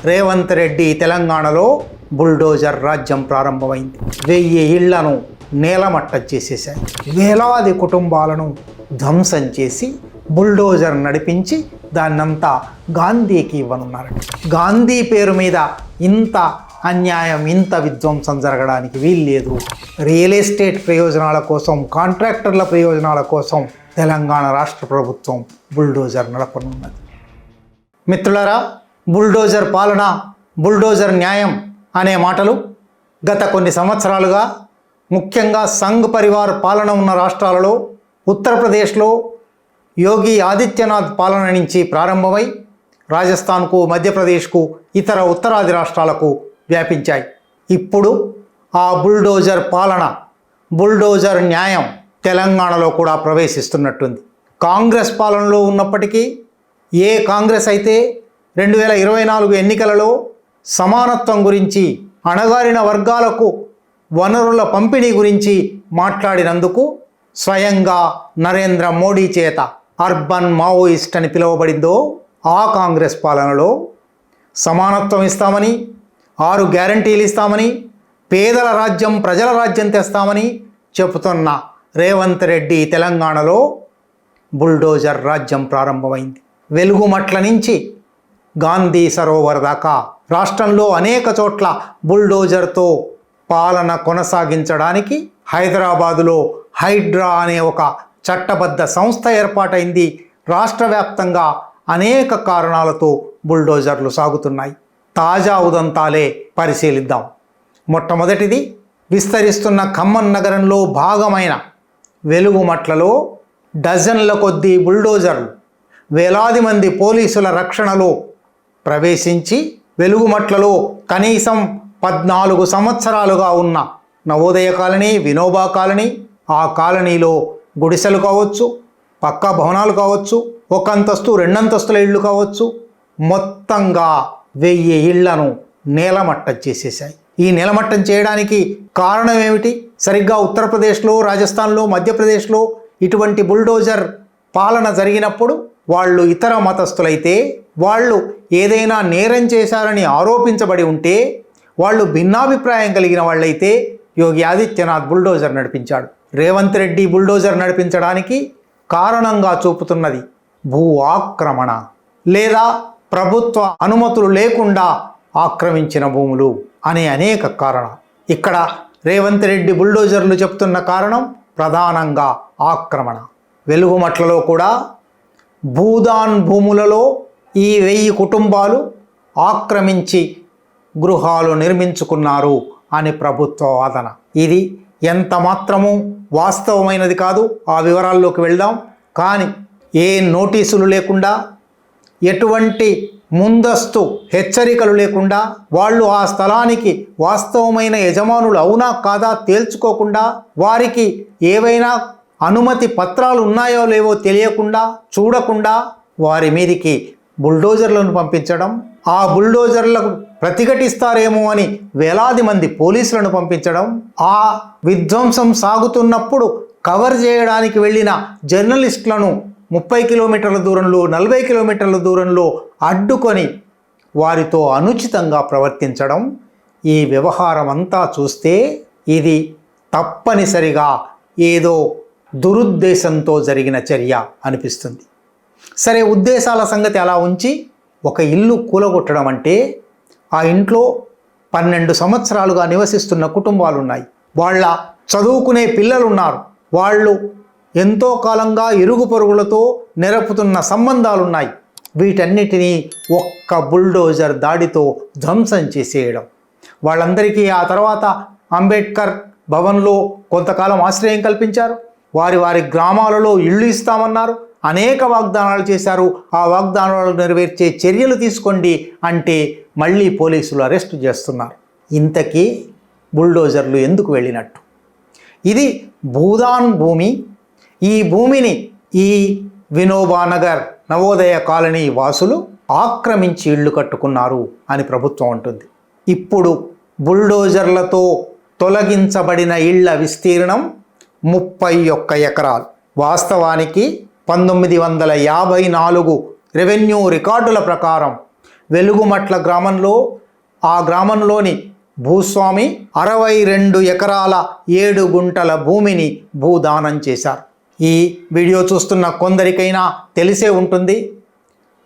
రేవంత్ రెడ్డి తెలంగాణలో బుల్డోజర్ రాజ్యం ప్రారంభమైంది. 1000 ఇళ్లను నేలమట్టం చేసేశాయి. వేలాది కుటుంబాలను ధ్వంసం చేసి బుల్డోజర్ నడిపించి దాన్నంతా గాంధీకి ఇవ్వనున్నారు. గాంధీ పేరు మీద ఇంత అన్యాయం, ఇంత విధ్వంసం జరగడానికి వీల్లేదు. రియల్ ఎస్టేట్ ప్రయోజనాల కోసం, కాంట్రాక్టర్ల ప్రయోజనాల కోసం తెలంగాణ రాష్ట్ర ప్రభుత్వం బుల్డోజర్ నడపనున్నది. మిత్రులారా, బుల్డోజర్ పాలన, బుల్డోజర్ న్యాయం అనే మాటలు గత కొన్ని సంవత్సరాలుగా ముఖ్యంగా సంఘ్ పరివార్ పాలన ఉన్న రాష్ట్రాలలో ఉత్తరప్రదేశ్లో యోగి ఆదిత్యనాథ్ పాలన నుంచి ప్రారంభమై రాజస్థాన్కు, మధ్యప్రదేశ్కు, ఇతర ఉత్తరాది రాష్ట్రాలకు వ్యాపించాయి. ఇప్పుడు ఆ బుల్డోజర్ పాలన, బుల్డోజర్ న్యాయం తెలంగాణలో కూడా ప్రవేశిస్తున్నట్టుంది. కాంగ్రెస్ పాలనలో ఉన్నప్పటికీ ఏ కాంగ్రెస్ అయితే 2024 ఎన్నికలలో సమానత్వం గురించి, అణగారిన వర్గాలకు వనరుల పంపిణీ గురించి మాట్లాడినందుకు స్వయంగా నరేంద్ర మోడీ చేత అర్బన్ మావోయిస్ట్ అని పిలువబడిందో ఆ కాంగ్రెస్ పాలనలో సమానత్వం ఇస్తామని, 6 గ్యారంటీలు ఇస్తామని, పేదల రాజ్యం ప్రజల రాజ్యం తెస్తామని చెబుతున్న రేవంత్ రెడ్డి తెలంగాణలో బుల్డోజర్ రాజ్యం ప్రారంభమైంది. వెలుగుమట్ల నుంచి గాంధీ సరోవర్ దాకా రాష్ట్రంలో అనేక చోట్ల బుల్డోజర్తో పాలన కొనసాగించడానికి హైదరాబాదులో హైడ్రా అనే ఒక చట్టబద్ధ సంస్థ ఏర్పాటైంది. రాష్ట్ర వ్యాప్తంగా అనేక కారణాలతో బుల్డోజర్లు సాగుతున్నాయి. తాజా ఉదంతాలే పరిశీలిద్దాం. మొట్టమొదటిది, విస్తరిస్తున్న ఖమ్మం నగరంలో భాగమైన వెలుగుమట్లలో డజన్ల కొద్దీ బుల్డోజర్లు వేలాది మంది పోలీసుల రక్షణలో ప్రవేశించి వెలుగుమట్లలో కనీసం 14 సంవత్సరాలుగా ఉన్న నవోదయ కాలనీ, వినోబా కాలనీ, ఆ కాలనీలో గుడిసెలు కావచ్చు, పక్కా భవనాలు కావచ్చు, 1 అంతస్తు 2 అంతస్తుల ఇళ్ళు కావచ్చు, మొత్తంగా 1000 ఇళ్లను నేలమట్టం చేసేశాయి. ఈ నేలమట్టం చేయడానికి కారణం ఏమిటి? సరిగ్గా ఉత్తరప్రదేశ్లో, రాజస్థాన్లో, మధ్యప్రదేశ్లో ఇటువంటి బుల్డోజర్ పాలన జరిగినప్పుడు వాళ్ళు ఇతర మతస్థులైతే, వాళ్ళు ఏదైనా నేరం చేశారని ఆరోపించబడి ఉంటే, వాళ్ళు భిన్నాభిప్రాయం కలిగిన వాళ్ళైతే యోగి ఆదిత్యనాథ్ బుల్డోజర్ నడిపించాడు. రేవంత్ రెడ్డి బుల్డోజర్ నడిపించడానికి కారణంగా చూపుతున్నది భూ ఆక్రమణ లేదా ప్రభుత్వ అనుమతులు లేకుండా ఆక్రమించిన భూములు అనే అనేక కారణాలు. ఇక్కడ రేవంత్ రెడ్డి బుల్డోజర్లు చెప్తున్న కారణం ప్రధానంగా ఆక్రమణ. వెలుగుమట్లలో కూడా భూదాన్ భూములలో ఈ 1000 కుటుంబాలు ఆక్రమించి గృహాలు నిర్మించుకున్నారు అని ప్రభుత్వ వాదన. ఇది ఎంత మాత్రమూ వాస్తవమైనది కాదు. ఆ వివరాల్లోకి వెళ్దాం. కానీ ఏ నోటీసులు లేకుండా, ఎటువంటి ముందస్తు హెచ్చరికలు లేకుండా, వాళ్ళు ఆ స్థలానికి వాస్తవమైన యజమానులు అవునా కాదా తేల్చుకోకుండా, వారికి ఏవైనా అనుమతి పత్రాలు ఉన్నాయో లేవో తెలియకుండా, చూడకుండా వారి మీదికి బుల్డోజర్లను పంపించడం, ఆ బుల్డోజర్లకు ప్రతిఘటిస్తారేమో అని వేలాది మంది పోలీసులను పంపించడం, ఆ విధ్వంసం సాగుతున్నప్పుడు కవర్ చేయడానికి వెళ్ళిన జర్నలిస్టులను 30 కిలోమీటర్ల దూరంలో, 40 కిలోమీటర్ల దూరంలో అడ్డుకొని వారితో అనుచితంగా ప్రవర్తించడం. ఈ వ్యవహారం అంతా చూస్తే ఇది తప్పనిసరిగా ఏదో దురుద్దేశంతో జరిగిన చర్య అనిపిస్తుంది. సరే, ఉద్దేశాల సంగతి అలా ఉంచి, ఒక ఇల్లు కూలగొట్టడం అంటే ఆ ఇంట్లో 12 సంవత్సరాలుగా నివసిస్తున్న కుటుంబాలు ఉన్నాయి. వాళ్ళ చదువుకునే పిల్లలున్నారు. వాళ్ళు ఎంతో కాలంగా ఇరుగు పొరుగులతో నెరపుతున్న సంబంధాలున్నాయి. వీటన్నిటినీ ఒక్క బుల్డోజర్ దాడితో ధ్వంసం చేసేయడం. వాళ్ళందరికీ ఆ తర్వాత అంబేద్కర్ భవన్లో కొంతకాలం ఆశ్రయం కల్పించారు. వారి గ్రామాలలో ఇళ్ళు ఇస్తామన్నారు. అనేక వాగ్దానాలు చేశారు. ఆ వాగ్దానాలు నెరవేర్చే చర్యలు తీసుకోండి అంటే మళ్ళీ పోలీసులు అరెస్టు చేస్తున్నారు. ఇంతకీ బుల్డోజర్లు ఎందుకు వెళ్ళినట్టు? ఇది భూదాన్ భూమి. ఈ భూమిని ఈ వినోబా నగర్ నవోదయ కాలనీ వాసులు ఆక్రమించి ఇళ్ళు కట్టుకున్నారు అని ప్రభుత్వం అంటుంది. ఇప్పుడు బుల్డోజర్లతో తొలగించబడిన ఇళ్ల విస్తీర్ణం 31 ఎకరాలు. వాస్తవానికి 1954 రెవెన్యూ రికార్డుల ప్రకారం వెలుగుమట్ల గ్రామంలో ఆ గ్రామంలోని భూస్వామి 62 ఎకరాల 7 గుంటల భూమిని భూదానం చేశారు. ఈ వీడియో చూస్తున్న కొందరికైనా తెలిసే ఉంటుంది.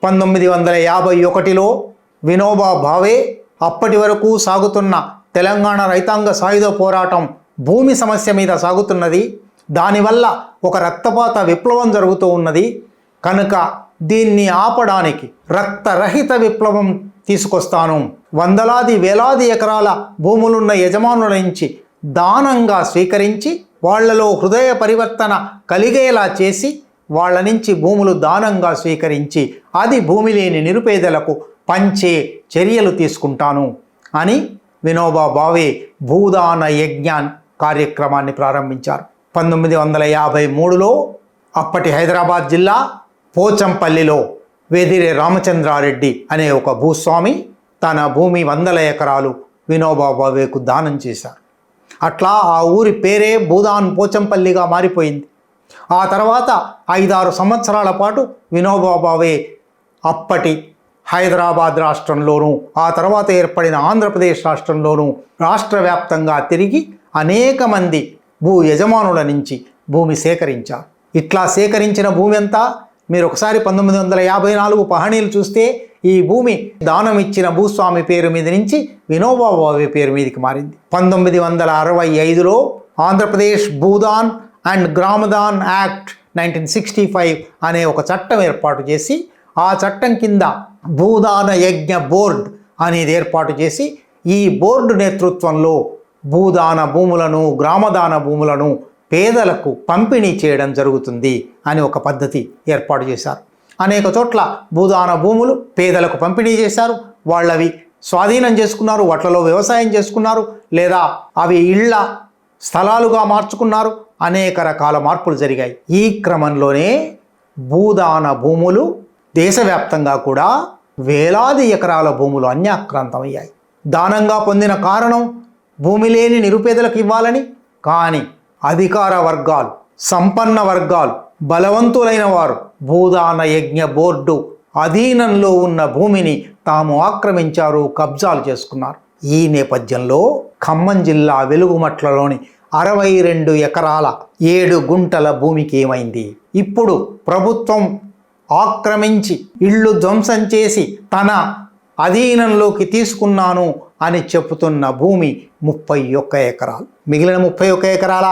1951లో వినోబా భావే అప్పటి వరకు సాగుతున్న తెలంగాణ రైతాంగ సాయుధ పోరాటం భూమి సమస్య మీద సాగుతున్నది. దానివల్ల ఒక రక్తపాత విప్లవం జరుగుతూ ఉన్నది. కనుక దీన్ని ఆపడానికి రక్తరహిత విప్లవం తీసుకొస్తాను, వందలాది వేలాది ఎకరాల భూములున్న యజమానుల నుంచి దానంగా స్వీకరించి వాళ్లలో హృదయ పరివర్తన కలిగేలా చేసి వాళ్ళ నుంచి భూములు దానంగా స్వీకరించి అది భూమి లేని నిరుపేదలకు పంచే చర్యలు తీసుకుంటాను అని వినోబా భావే భూదాన యజ్ఞాన్ కార్యక్రమాన్ని ప్రారంభించారు. 1953లో అప్పటి హైదరాబాద్ జిల్లా పోచంపల్లిలో వెదిరే రామచంద్రారెడ్డి అనే ఒక భూస్వామి తన భూమి 100 ఎకరాలు వినోబా భావేకు దానం చేశారు. అట్లా ఆ ఊరి పేరే భూదాన్ పోచంపల్లిగా మారిపోయింది. ఆ తర్వాత 5-6 సంవత్సరాల పాటు వినోబా భావే అప్పటి హైదరాబాద్ రాష్ట్రంలోనూ ఆ తర్వాత ఏర్పడిన ఆంధ్రప్రదేశ్ రాష్ట్రంలోనూ రాష్ట్ర వ్యాప్తంగా తిరిగి అనేక మంది భూ యజమానుల నుంచి భూమి సేకరించారు. ఇట్లా సేకరించిన భూమి అంతా మీరు ఒకసారి 1954 పహణీలు చూస్తే ఈ భూమి దానం ఇచ్చిన భూస్వామి పేరు మీద నుంచి వినోబా భావే పేరు మీదకి మారింది. 1965లో ఆంధ్రప్రదేశ్ భూదాన్ అండ్ గ్రామదాన్ యాక్ట్ 1965 అనే ఒక చట్టం ఏర్పాటు చేసి ఆ చట్టం కింద భూదాన యజ్ఞ బోర్డు అనేది ఏర్పాటు చేసి ఈ బోర్డు నేతృత్వంలో భూదాన భూములను గ్రామదాన భూములను పేదలకు పంపిణీ చేయడం జరుగుతుంది అని ఒక పద్ధతి ఏర్పాటు చేశారు. అనేక చోట్ల భూదాన భూములు పేదలకు పంపిణీ చేశారు. వాళ్ళవి స్వాధీనం చేసుకున్నారు, వాటిలో వ్యవసాయం చేసుకున్నారు, లేదా అవి ఇళ్ల స్థలాలుగా మార్చుకున్నారు. అనేక రకాల మార్పులు జరిగాయి. ఈ క్రమంలోనే భూదాన భూములు దేశవ్యాప్తంగా కూడా వేలాది ఎకరాల భూములు అన్యాక్రాంతమయ్యాయి. దానంగా పొందిన కారణం భూమి లేని నిరుపేదలకు ఇవ్వాలని. కానీ అధికార వర్గాలు, సంపన్న వర్గాలు, బలవంతులైన వారు భూదాన యజ్ఞ బోర్డు అధీనంలో ఉన్న భూమిని తాము ఆక్రమించారు, కబ్జాలు చేసుకున్నారు. ఈ నేపథ్యంలో ఖమ్మం జిల్లా వెలుగుమట్లలోని 62 ఎకరాల 7 గుంటల భూమికి ఏమైంది? ఇప్పుడు ప్రభుత్వం ఆక్రమించి ఇళ్ళు ధ్వంసం చేసి తన అధీనంలోకి తీసుకున్నాను అని చెబుతున్న భూమి 31 ఎకరాలు. మిగిలిన 31 ఎకరాల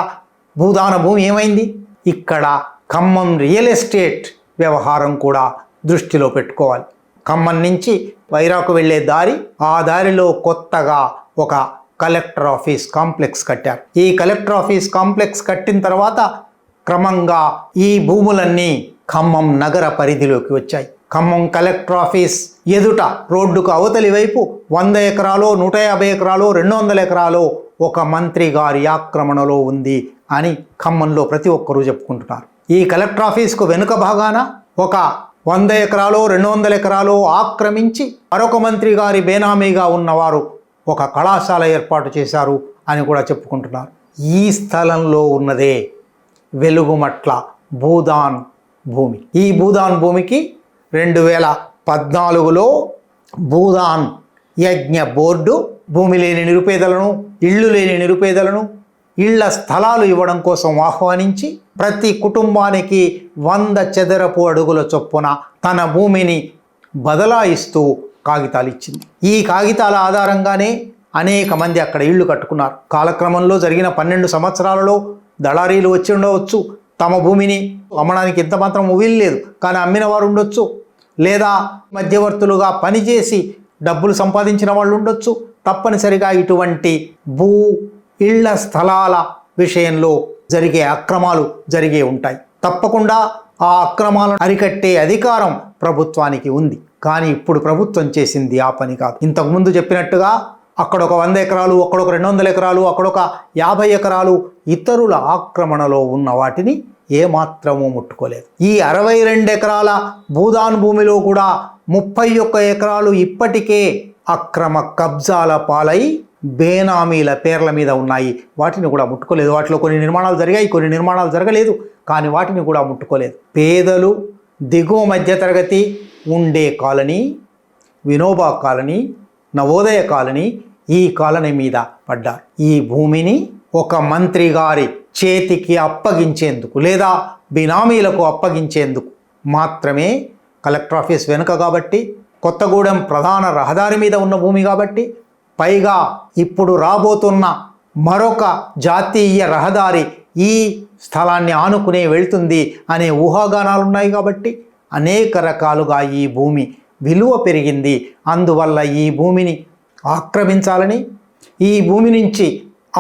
భూదాన భూమి ఏమైంది? ఇక్కడ ఖమ్మం రియల్ ఎస్టేట్ వ్యవహారం కూడా దృష్టిలో పెట్టుకోవాలి. ఖమ్మం నుంచి వైరాకు వెళ్ళే దారి, ఆ దారిలో కొత్తగా ఒక కలెక్టర్ ఆఫీస్ కాంప్లెక్స్ కట్టారు. ఈ కలెక్టర్ ఆఫీస్ కాంప్లెక్స్ కట్టిన తర్వాత క్రమంగా ఈ భూములన్నీ ఖమ్మం నగర పరిధిలోకి వచ్చాయి. ఖమ్మం కలెక్టర్ ఆఫీస్ ఎదుట రోడ్డుకు అవతలి వైపు 100 ఎకరాలో 150 ఎకరాలో 200 ఎకరాలో ఒక మంత్రి గారి ఆక్రమణలో ఉంది అని ఖమ్మంలో ప్రతి ఒక్కరూ చెప్పుకుంటున్నారు. ఈ కలెక్టర్ ఆఫీస్కు వెనుక భాగాన ఒక 100 ఎకరాలో 200 ఎకరాలో ఆక్రమించి మరొక మంత్రి గారి బేనామీగా ఉన్నవారు ఒక కళాశాల ఏర్పాటు చేశారు అని కూడా చెప్పుకుంటున్నారు. ఈ స్థలంలో ఉన్నదే వెలుగుమట్ల భూదాన్ భూమి. ఈ భూదాన్ భూమికి 2014లో భూదాన్ యజ్ఞ బోర్డు భూమి లేని నిరుపేదలను, ఇళ్ళు లేని నిరుపేదలను ఇళ్ల స్థలాలు ఇవ్వడం కోసం ఆహ్వానించి ప్రతి కుటుంబానికి 100 చదరపు అడుగుల చొప్పున తన భూమిని బదలాయిస్తూ కాగితాలు ఇచ్చింది. ఈ కాగితాల ఆధారంగానే అనేక మంది అక్కడ ఇళ్ళు కట్టుకున్నారు. కాలక్రమంలో జరిగిన 12 సంవత్సరాలలో దళారీలు వచ్చి ఉండవచ్చు, తమ భూమిని అమ్మడానికి ఎంత మాత్రం వీల్లేదు కానీ అమ్మిన వారు ఉండొచ్చు, లేదా మధ్యవర్తులుగా పనిచేసి డబ్బులు సంపాదించిన వాళ్ళు ఉండొచ్చు. తప్పనిసరిగా ఇటువంటి ఇళ్ల స్థలాల విషయంలో జరిగే అక్రమాలు జరిగే ఉంటాయి. తప్పకుండా ఆ అక్రమాలను అరికట్టే అధికారం ప్రభుత్వానికి ఉంది. కానీ ఇప్పుడు ప్రభుత్వం చేసింది ఆ పని కాదు. ఇంతకుముందు చెప్పినట్టుగా అక్కడ ఒక 100 ఎకరాలు, అక్కడొక 200 ఎకరాలు, అక్కడొక 50 ఎకరాలు ఇతరుల ఆక్రమణలో ఉన్న వాటిని ఏమాత్రమూ ముట్టుకోలేదు. ఈ 62 ఎకరాల భూదాన్ భూమిలో కూడా 31 ఎకరాలు ఇప్పటికే అక్రమ కబ్జాల పాలై బేనామీల పేర్ల మీద ఉన్నాయి. వాటిని కూడా ముట్టుకోలేదు. వాటిలో కొన్ని నిర్మాణాలు జరిగాయి, కొన్ని నిర్మాణాలు జరగలేదు, కానీ వాటిని కూడా ముట్టుకోలేదు. పేదలు, దిగువ మధ్యతరగతి ఉండే colony, Vinoba colony, Navodaya colony, ఈ కాలనీ మీద పడ్డారు. ఈ భూమిని ఒక మంత్రి గారి చేతికి అప్పగించేందుకు లేదా బినామీలకు అప్పగించేందుకు మాత్రమే, కలెక్టర్ ఆఫీస్ వెనుక కాబట్టి, కొత్తగూడెం ప్రధాన రహదారి మీద ఉన్న భూమి కాబట్టి, పైగా ఇప్పుడు రాబోతున్న మరొక జాతీయ రహదారి ఈ స్థలాన్ని ఆనుకునే వెళ్తుంది అనే ఊహాగానాలు ఉన్నాయి కాబట్టి అనేక రకాలుగా ఈ భూమి విలువ పెరిగింది. అందువల్ల ఈ భూమిని ఆక్రమించాలని, ఈ భూమి నుంచి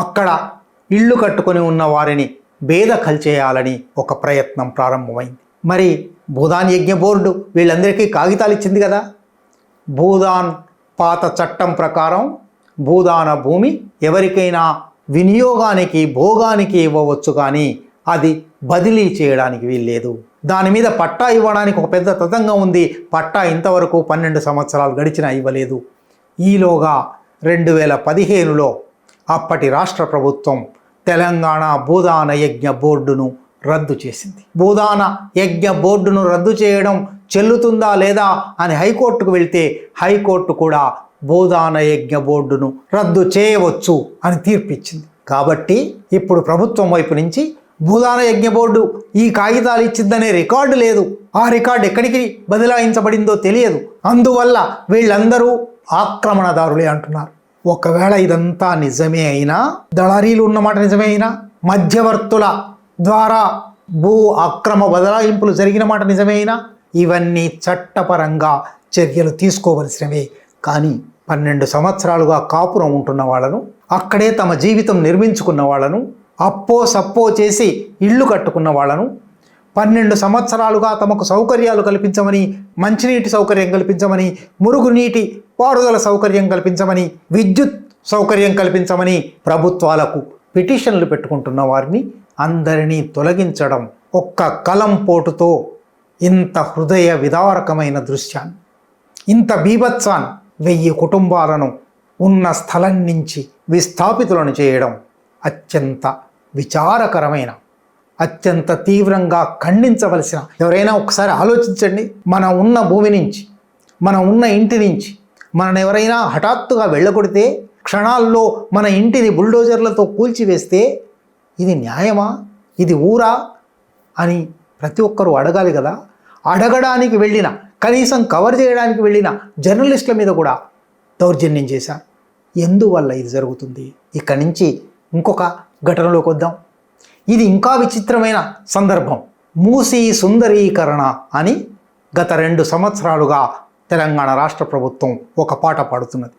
అక్కడ ఇళ్ళు కట్టుకొని ఉన్న వారిని బేదఖలు చేయాలని ఒక ప్రయత్నం ప్రారంభమైంది. మరి భూదాన్ యజ్ఞ బోర్డు వీళ్ళందరికీ కాగితాలు ఇచ్చింది కదా. భూదాన్ పాత చట్టం ప్రకారం భూదాన భూమి ఎవరికైనా వినియోగానికి, భోగానికి ఇవ్వవచ్చు, కానీ అది బదిలీ చేయడానికి వీల్లేదు. దాని మీద పట్టా ఇవ్వడానికి ఒక పెద్ద తతంగం ఉంది. పట్టా ఇంతవరకు 12 సంవత్సరాలు గడిచినా ఇవ్వలేదు. ఈలోగా 2015లో అప్పటి రాష్ట్ర ప్రభుత్వం తెలంగాణ భూదాన యజ్ఞ బోర్డును రద్దు చేసింది. భూదాన యజ్ఞ బోర్డును రద్దు చేయడం చెల్లుతుందా లేదా అని హైకోర్టుకు వెళ్తే హైకోర్టు కూడా భూదాన యజ్ఞ బోర్డును రద్దు చేయవచ్చు అని తీర్పిచ్చింది. కాబట్టి ఇప్పుడు ప్రభుత్వం వైపు నుంచి భూదాన యజ్ఞ బోర్డు ఈ కాగితాలు ఇచ్చిందనే రికార్డు లేదు. ఆ రికార్డు ఎక్కడికి బదలాయించబడిందో తెలియదు. అందువల్ల వీళ్ళందరూ ఆక్రమణదారులే అంటున్నారు. ఒకవేళ ఇదంతా నిజమే అయినా, దళారీలు ఉన్నమాట నిజమే అయినా, మధ్యవర్తుల ద్వారా భూ అక్రమ బదలాయింపులు జరిగిన మాట నిజమే అయినా, ఇవన్నీ చట్టపరంగా చర్యలు తీసుకోవలసినవే. కానీ 12 సంవత్సరాలుగా కాపురం ఉంటున్న వాళ్ళను, అక్కడే తమ జీవితం నిర్మించుకున్న వాళ్ళను, అప్పో సప్పో చేసి ఇళ్ళు కట్టుకున్న వాళ్ళను, 12 సంవత్సరాలుగా తమకు సౌకర్యాలు కల్పించమని, మంచినీటి సౌకర్యం కల్పించమని, మురుగునీటి పారుదల సౌకర్యం కల్పించమని, విద్యుత్ సౌకర్యం కల్పించమని ప్రభుత్వాలకు పిటిషన్లు పెట్టుకుంటున్న వారిని అందరినీ తొలగించడం ఒక్క కలం పోటుతో ఇంత హృదయ విదారకమైన దృశ్యాన్ని, ఇంత బీభత్సాన్ని, 1000 కుటుంబాలను ఉన్న స్థలం నుంచి విస్థాపితులను చేయడం అత్యంత విచారకరమైన, అత్యంత తీవ్రంగా ఖండించవలసిన. ఎవరైనా ఒకసారి ఆలోచించండి. మనం ఉన్న భూమి నుంచి, మనం ఉన్న ఇంటి నుంచి మనని ఎవరైనా హఠాత్తుగా వెళ్ళగొడితే, క్షణాల్లో మన ఇంటిని బుల్డోజర్లతో కూల్చివేస్తే ఇది న్యాయమా, ఇది ఊరా అని ప్రతి ఒక్కరూ అడగాలి కదా. అడగడానికి వెళ్ళిన, కనీసం కవర్ చేయడానికి వెళ్ళిన జర్నలిస్టుల మీద కూడా దౌర్జన్యం చేశారు. ఎందువల్ల ఇది జరుగుతుంది? ఇక్కడి నుంచి ఇంకొక ఘటనలోకి వద్దాం. ఇది ఇంకా విచిత్రమైన సందర్భం. మూసీ సుందరీకరణ అని గత 2 సంవత్సరాలుగా తెలంగాణ రాష్ట్ర ప్రభుత్వం ఒక పాట పాడుతున్నది.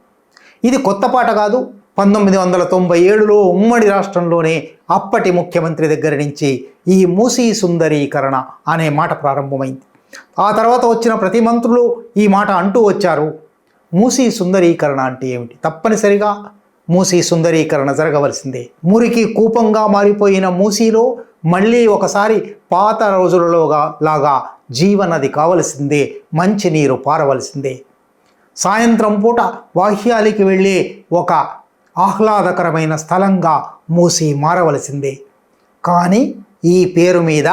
ఇది కొత్త పాట కాదు. 1997లో ఉమ్మడి రాష్ట్రంలోనే అప్పటి ముఖ్యమంత్రి దగ్గర నుంచి ఈ మూసీ సుందరీకరణ అనే మాట ప్రారంభమైంది. ఆ తర్వాత వచ్చిన ప్రతి మంత్రులు ఈ మాట అంటూ వచ్చారు. మూసీ సుందరీకరణ అంటే ఏమిటి? తప్పనిసరిగా మూసీ సుందరీకరణ జరగవలసిందే. మురికి కూపంగా మారిపోయిన మూసీలో మళ్ళీ ఒకసారి పాత రోజులలోగా జీవనది కావలసిందే, మంచినీరు పారవలసిందే. సాయంత్రం పూట వాహ్యాలికి వెళ్ళే ఒక ఆహ్లాదకరమైన స్థలంగా మూసీ మారవలసిందే. కానీ ఈ పేరు మీద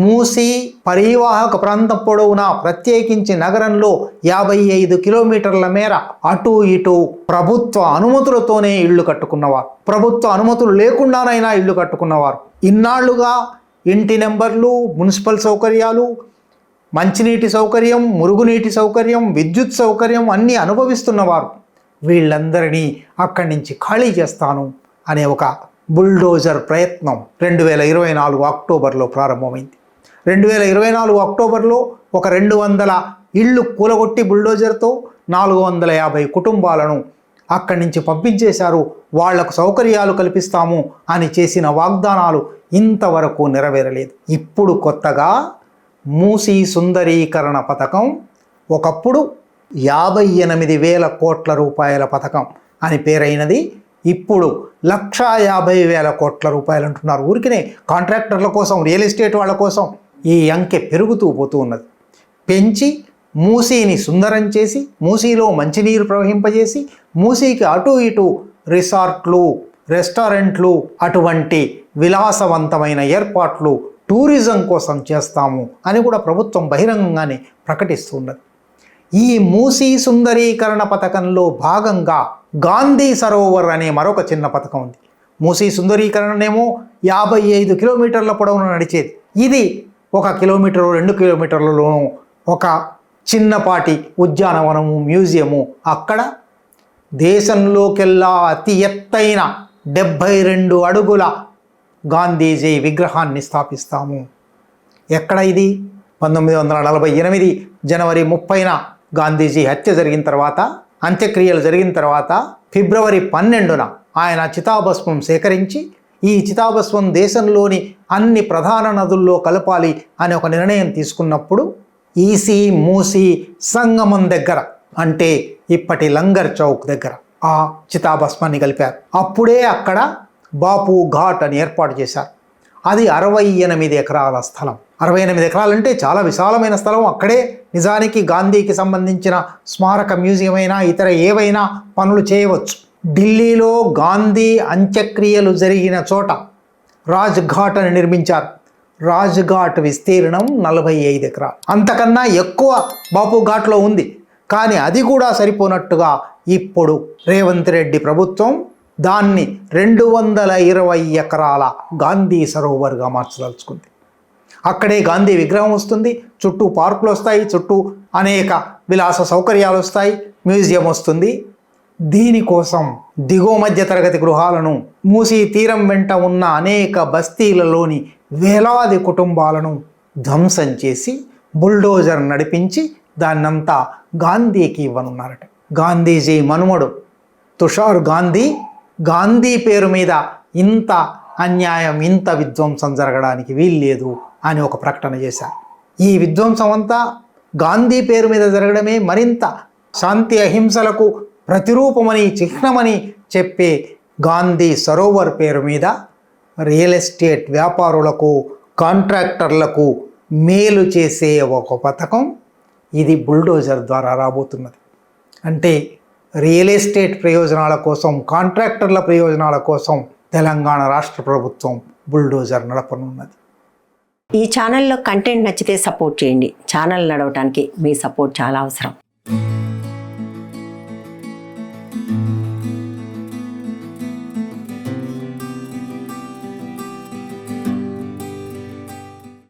మూసీ పరివాహక ప్రాంతం పొడవునా, ప్రత్యేకించి నగరంలో 55 కిలోమీటర్ల మేర అటు ఇటు ప్రభుత్వ అనుమతులతోనే ఇళ్ళు కట్టుకున్నవారు, ప్రభుత్వ అనుమతులు లేకుండానైనా ఇళ్ళు కట్టుకున్నవారు, ఇన్నాళ్లుగా ఇంటి నెంబర్లు, మున్సిపల్ సౌకర్యాలు, మంచినీటి సౌకర్యం, మురుగునీటి సౌకర్యం, విద్యుత్ సౌకర్యం అన్నీ అనుభవిస్తున్నవారు, వీళ్ళందరినీ అక్కడి నుంచి ఖాళీ చేస్తాను అనే ఒక బుల్డోజర్ ప్రయత్నం 2024 అక్టోబర్లో ప్రారంభమైంది. 2024 అక్టోబర్లో ఒక 200 ఇళ్ళు కూలగొట్టి బుల్డోజర్తో 450 కుటుంబాలను అక్కడి నుంచి పంపించేశారు. వాళ్లకు సౌకర్యాలు కల్పిస్తాము అని చేసిన వాగ్దానాలు ఇంతవరకు నెరవేరలేదు. ఇప్పుడు కొత్తగా మూసీ సుందరీకరణ పథకం, ఒకప్పుడు 58,000 కోట్ల రూపాయల పథకం అని పేరైనది, ఇప్పుడు 150,000 కోట్ల రూపాయలు అంటున్నారు. ఊరికినే కాంట్రాక్టర్ల కోసం, రియల్ ఎస్టేట్ వాళ్ళ కోసం ఈ అంకె పెరుగుతూ పోతూ ఉన్నది. పెంచి మూసీని సుందరం చేసి, మూసీలో మంచినీరు ప్రవహింపజేసి, మూసీకి అటు ఇటు రిసార్ట్లు, రెస్టారెంట్లు, అటువంటి విలాసవంతమైన ఏర్పాట్లు టూరిజం కోసం చేస్తాము అని కూడా ప్రభుత్వం బహిరంగంగానే ప్రకటిస్తున్నది. ఈ మూసీ సుందరీకరణ పథకంలో భాగంగా గాంధీ సరోవర్ అనే మరొక చిన్న పథకం ఉంది. మూసీ సుందరీకరణనేమో 55 కిలోమీటర్ల పొడవున నడిచేది. ఇది 1 కిలోమీటరు 2 కిలోమీటర్లలోనూ ఒక చిన్నపాటి ఉద్యానవనము, మ్యూజియము. అక్కడ దేశంలోకెల్లా అతి ఎత్తైన 72 అడుగుల గాంధీజీ విగ్రహాన్ని స్థాపిస్తాము. ఎక్కడ ఇది? 1948 జనవరి 30న గాంధీజీ హత్య జరిగిన తర్వాత, అంత్యక్రియలు జరిగిన తర్వాత ఫిబ్రవరి 12న ఆయన చితాభస్మం సేకరించి ఈ చితాభస్మం దేశంలోని అన్ని ప్రధాన నదుల్లో కలపాలి అనే ఒక నిర్ణయం తీసుకున్నప్పుడు ఈసీ మూసీ సంగమం దగ్గర, అంటే ఇప్పటి లంగర్ చౌక్ దగ్గర ఆ చితాభస్మాన్ని కలిపారు. అప్పుడే అక్కడ బాపు ఘాట్ అని ఏర్పాటు చేశారు. అది 68 ఎకరాల స్థలం. 68 ఎకరాలంటే చాలా విశాలమైన స్థలం. అక్కడే నిజానికి గాంధీకి సంబంధించిన స్మారక మ్యూజియం అయినా ఇతర ఏవైనా పనులు చేయవచ్చు. ఢిల్లీలో గాంధీ అంత్యక్రియలు జరిగిన చోట రాజ్ ఘాట్ అని నిర్మించారు. రాజ్ ఘాట్ విస్తీర్ణం 45 ఎకరాలు. అంతకన్నా ఎక్కువ బాపు ఘాట్లో ఉంది. కానీ అది కూడా సరిపోనట్టుగా ఇప్పుడు రేవంత్ రెడ్డి ప్రభుత్వం దాన్ని 220 ఎకరాల గాంధీ సరోవర్గా మార్చదలుచుకుంది. అక్కడే గాంధీ విగ్రహం వస్తుంది, చుట్టూ పార్కులు వస్తాయి, చుట్టూ అనేక విలాస సౌకర్యాలు వస్తాయి, మ్యూజియం వస్తుంది. దీనికోసం దిగువ మధ్య తరగతి గృహాలను, మూసీ తీరం వెంట ఉన్న అనేక బస్తీలలోని వేలాది కుటుంబాలను ధ్వంసం చేసి బుల్డోజర్ నడిపించి దాన్నంతా గాంధీకి ఇవ్వనున్నారట. గాంధీజీ మనుమడు తుషార్ గాంధీ, గాంధీ పేరు మీద ఇంత అన్యాయం, ఇంత విధ్వంసం జరగడానికి వీల్లేదు అని ఒక ప్రకటన చేశారు. ఈ విధ్వంసం అంతా గాంధీ పేరు మీద జరగడమే మరింత శాంతి అహింసలకు ప్రతిరూపమని, చిహ్నమని చెప్పే గాంధీ సరోవర్ పేరు మీద రియల్ ఎస్టేట్ వ్యాపారులకు, కాంట్రాక్టర్లకు మేలు చేసే ఒక పథకం ఇది బుల్డోజర్ ద్వారా రాబోతున్నది. అంటే రియల్ ఎస్టేట్ ప్రయోజనాల కోసం, కాంట్రాక్టర్ల ప్రయోజనాల కోసం తెలంగాణ రాష్ట్ర ప్రభుత్వం బుల్డోజర్ నడపనున్నది. ఈ ఛానల్లో కంటెంట్ నచ్చితే సపోర్ట్ చేయండి. ఛానల్ నడవడానికి మీ సపోర్ట్ చాలా అవసరం.